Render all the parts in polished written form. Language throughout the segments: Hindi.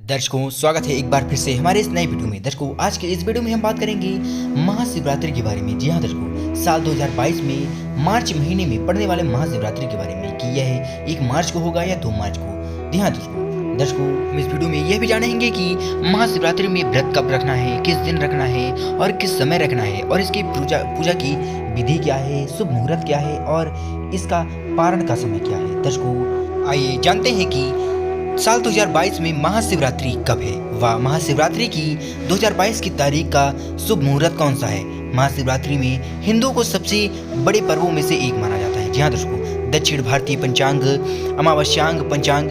दर्शकों, स्वागत है एक बार फिर से हमारे इस नए वीडियो में। दर्शकों, आज के इस वीडियो में हम बात करेंगे महाशिवरात्रि के बारे में। जी हाँ दर्शकों, साल 2022 में मार्च महीने में पड़ने वाले महाशिवरात्रि के बारे में कि यह 1 मार्च को होगा या 2 मार्च को। जी हाँ दर्शकों, हम इस वीडियो में यह भी जानेंगे कि महाशिवरात्रि में व्रत कब रखना है, किस दिन रखना है और किस समय रखना है, और इसकी पूजा की विधि क्या है, शुभ मुहूर्त क्या है और इसका पारण का समय क्या है। दर्शकों, आइए जानते हैं कि साल 2022 में महाशिवरात्रि कब है व महाशिवरात्रि की 2022 की तारीख का शुभ मुहूर्त कौन सा है। महाशिवरात्रि में हिंदुओं को सबसे बड़े पर्वों में से एक माना जाता है। जी हाँ दर्शकों, दक्षिण भारतीय पंचांग अमावस्यांग पंचांग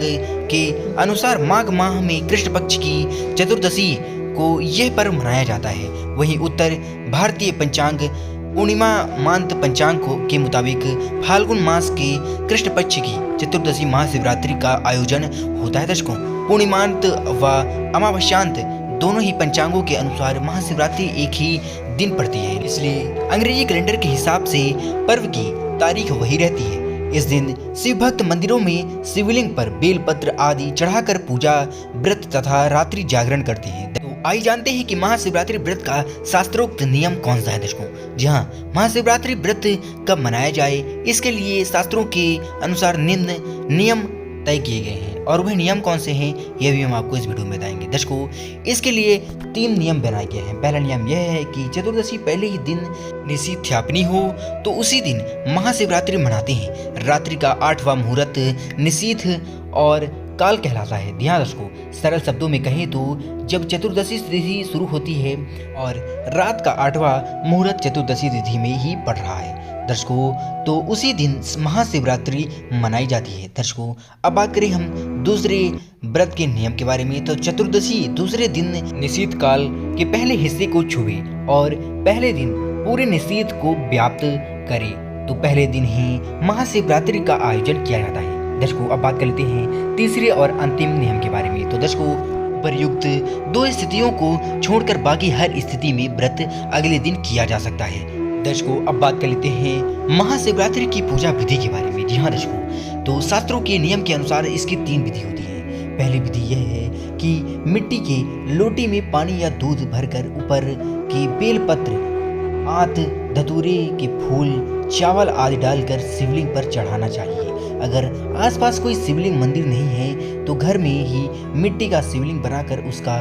के अनुसार माघ माह में कृष्ण पक्ष की चतुर्दशी को यह पर्व मनाया जाता है। वहीं उत्तर भारतीय पंचांग पूर्णिमा मांत पंचांग के मुताबिक फाल्गुन मास के कृष्ण पक्ष की चतुर्दशी महाशिवरात्रि का आयोजन होता है। दर्शकों, पूर्णिमांत व अमावस्यांत दोनों ही पंचांगों के अनुसार महाशिवरात्रि एक ही दिन पड़ती है, इसलिए अंग्रेजी कैलेंडर के हिसाब से पर्व की तारीख वही रहती है। इस दिन शिव भक्त मंदिरों में शिवलिंग पर बेलपत्र आदि चढ़ाकर पूजा, व्रत तथा रात्रि जागरण करते हैं। आइए जानते हैं कि महाशिवरात्रि व्रत का शास्त्रोक्त नियम कौन सा है। दर्शकों, जी हाँ, महाशिवरात्रि व्रत कब मनाया जाए, इसके लिए शास्त्रों के अनुसार निम्न नियम तय किए गए हैं, और वह नियम कौन से हैं यह भी हम आपको इस वीडियो में बताएंगे। दर्शकों, इसके लिए 3 नियम बनाए गए हैं। पहला नियम यह है कि चतुर्दशी पहले ही दिन निशीथ्यापनी हो तो उसी दिन महाशिवरात्रि मनाते हैं। रात्रि का 8वां मुहूर्त निशीथ और काल कहलाता है। ध्यान दर्शकों, सरल शब्दों में कहें तो जब चतुर्दशी तिथि शुरू होती है और रात का 8वां मुहूर्त चतुर्दशी तिथि में ही पड़ रहा है दर्शकों, तो उसी दिन महाशिवरात्रि मनाई जाती है। दर्शकों, अब बात करें हम दूसरे व्रत के नियम के बारे में, तो चतुर्दशी दूसरे दिन निशीथ काल के पहले हिस्से को छुए और पहले दिन पूरे निशीथ को व्याप्त करे तो पहले दिन ही महाशिवरात्रि का आयोजन किया जाता है। दर्शकों, अब बात कर लेते हैं तीसरे और अंतिम नियम के बारे में। तो दर्शकों, उपयुक्त 2 स्थितियों को छोड़कर बाकी हर स्थिति में व्रत अगले दिन किया जा सकता है। दर्शकों, अब बात कर लेते हैं महाशिवरात्रि की पूजा विधि के बारे में। जी हाँ दर्शकों, तो शास्त्रों के नियम के अनुसार इसकी 3 विधि होती है। पहली विधि यह है कि मिट्टी के लोटी में पानी या दूध भरकर ऊपर के बेलपत्र, आत, धतूरे के फूल, चावल आदि डालकर शिवलिंग पर चढ़ाना चाहिए। अगर आसपास कोई शिवलिंग मंदिर नहीं है तो घर में ही मिट्टी का शिवलिंग बनाकर उसका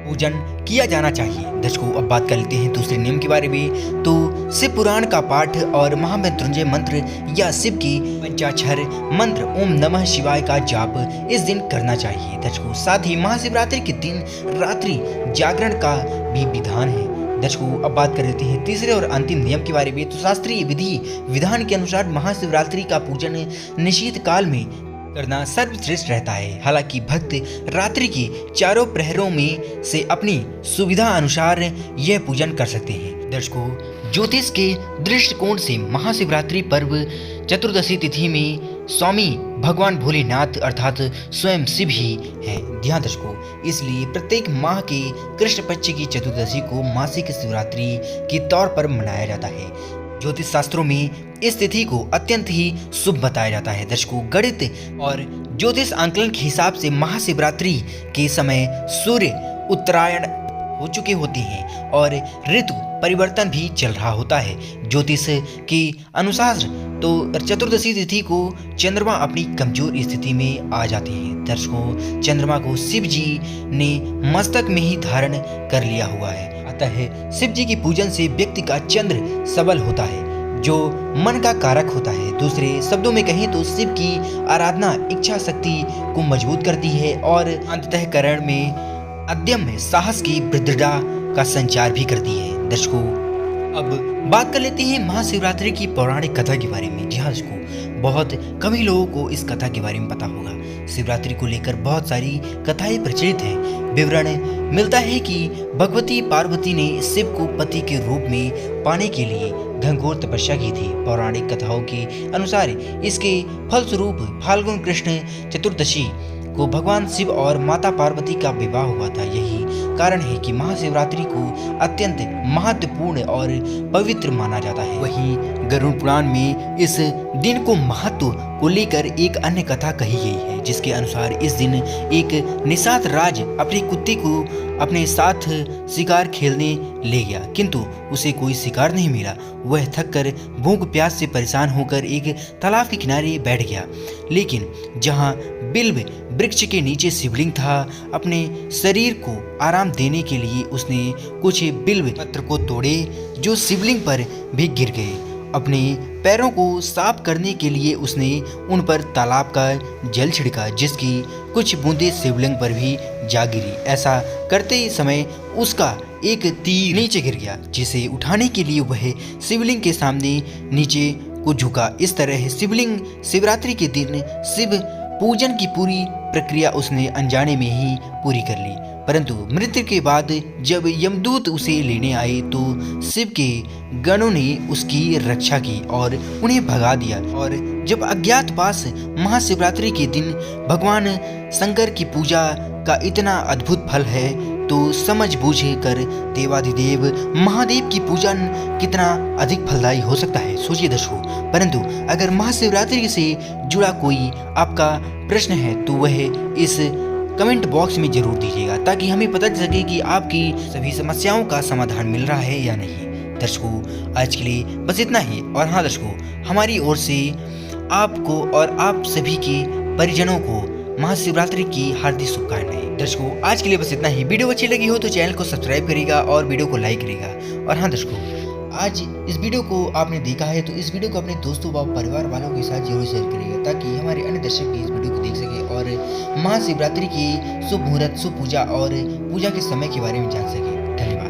पूजन किया जाना चाहिए। दर्शकों, अब बात कर लेते हैं दूसरे नियम के बारे में। तो शिव पुराण का पाठ और महामृत्युंजय मंत्र या शिव की पंचाक्षर मंत्र ओम नमः शिवाय का जाप इस दिन करना चाहिए। दर्शकों, साथ ही महाशिवरात्रि के दिन रात्रि जागरण का भी विधान है। दर्शकों, अब बात कर लेते हैं तीसरे और अंतिम नियम के बारे में। तो शास्त्रीय विधि विधान के अनुसार महाशिवरात्रि का पूजन निशीथ काल में करना सर्वश्रेष्ठ रहता है। हालांकि भक्त रात्रि के चारों प्रहरों में से अपनी सुविधा अनुसार यह पूजन कर सकते हैं। दर्शकों, ज्योतिष के दृष्टिकोण से महाशिवरात्रि पर्व चतुर्दशी तिथि में स्वामी भगवान भोलेनाथ अर्थात स्वयं शिव ही हैं। ध्यान दर्शकों, इसलिए प्रत्येक माह के कृष्ण पक्ष की चतुर्दशी को मासिक शिवरात्रि के तौर पर मनाया जाता है। ज्योतिष शास्त्रों में इस तिथि को अत्यंत ही शुभ बताया जाता है। दर्शकों, गणित और ज्योतिष आंकलन के हिसाब से महाशिवरात्रि के समय सूर्य उत्तरायण हो चुके होते हैं और ऋतु परिवर्तन भी चल रहा होता है। ज्योतिष के अनुसार तो चतुर्दशी तिथि को चंद्रमा अपनी कमजोर स्थिति में आ जाते हैं। दर्शकों, चंद्रमा को शिव जी ने मस्तक में ही धारण कर लिया हुआ है। अतः शिव जी की पूजन से व्यक्ति का चंद्र सबल होता है, जो मन का कारक होता है। दूसरे शब्दों में कहें तो शिव की आराधना इच्छा शक्ति को मजबूत करती है और अंतःकरण में अदम्य साहस की दृढ़ता का संचार भी करती है। दर्शकों, अब बात कर लेते हैं महाशिवरात्रि की पौराणिक कथा के बारे में। जी हाँ दर्शकों, बहुत कम ही लोगों को इस कथा के बारे में पता होगा। शिवरात्रि को लेकर बहुत सारी कथाएं प्रचलित हैं। विवरण मिलता है कि भगवती पार्वती ने शिव को पति के रूप में पाने के लिए घनघोर तपस्या की थी। पौराणिक कथाओं के अनुसार इसके फलस्वरूप फाल्गुन कृष्ण चतुर्दशी को भगवान शिव और माता पार्वती का विवाह हुआ था। यही कारण है कि महाशिवरात्रि को अत्यंत महत्वपूर्ण और पवित्र माना जाता है। वहीं गरुड़ पुराण में इस दिन को महत्व को लेकर एक अन्य कथा कही गई है, जिसके अनुसार इस दिन एक निषाद राज अपने कुत्ते को अपने साथ शिकार खेलने ले गया, किंतु उसे कोई शिकार नहीं मिला। वह थककर भूख प्यास से परेशान होकर एक तालाब के किनारे बैठ गया, लेकिन जहां बिल्व वृक्ष के नीचे शिवलिंग था, अपने शरीर को आराम देने के लिए उसने कुछ बिल्व पत्र को तोड़े जो शिवलिंग पर भी गिर गए। अपने पैरों को साफ करने के लिए उसने उन पर तालाब का जल छिड़का, जिसकी कुछ बूंदें शिवलिंग पर भी जा गिरी। ऐसा करते ही समय उसका एक तीर नीचे गिर गया, जिसे उठाने के लिए वह शिवलिंग के सामने नीचे को झुका। इस तरह शिवलिंग शिवरात्रि के दिन शिव पूजन की पूरी प्रक्रिया उसने अनजाने में ही पूरी कर ली। परंतु मृत्यु के बाद जब यमदूत उसे लेने आए तो शिव के गणों ने उसकी रक्षा की और उन्हें भगा दिया। और जब अज्ञातवास महाशिवरात्रि के दिन भगवान शंकर की पूजा का इतना अद्भुत फल है, तो समझ बूझ कर देवाधिदेव महादेव की पूजन कितना अधिक फलदायी हो सकता है, सोचिए दर्शकों। परंतु अगर महाशिवरात्रि से जुड़ा कोई आपका प्रश्न है तो वह इस कमेंट बॉक्स में जरूर दीजिएगा, ताकि हमें पता चल सके कि आपकी सभी समस्याओं का समाधान मिल रहा है या नहीं। दर्शकों, आज के लिए बस इतना ही। और हाँ दर्शकों, हमारी ओर से आपको और आप सभी के परिजनों को महाशिवरात्रि की हार्दिक शुभकामनाएं। दर्शकों, आज के लिए बस इतना ही। वीडियो अच्छी लगी हो तो चैनल को सब्सक्राइब करिएगा और वीडियो को लाइक करिएगा। और हाँ दर्शकों, आज इस वीडियो को आपने देखा है तो इस वीडियो को अपने दोस्तों व परिवार वालों के साथ जरूर शेयर करिएगा, ताकि हमारे अन्य दर्शक भी इस वीडियो को देख सके और महाशिवरात्रि की शुभ मुहूर्त, शुभ पूजा और पूजा के समय के बारे में जान सके। धन्यवाद।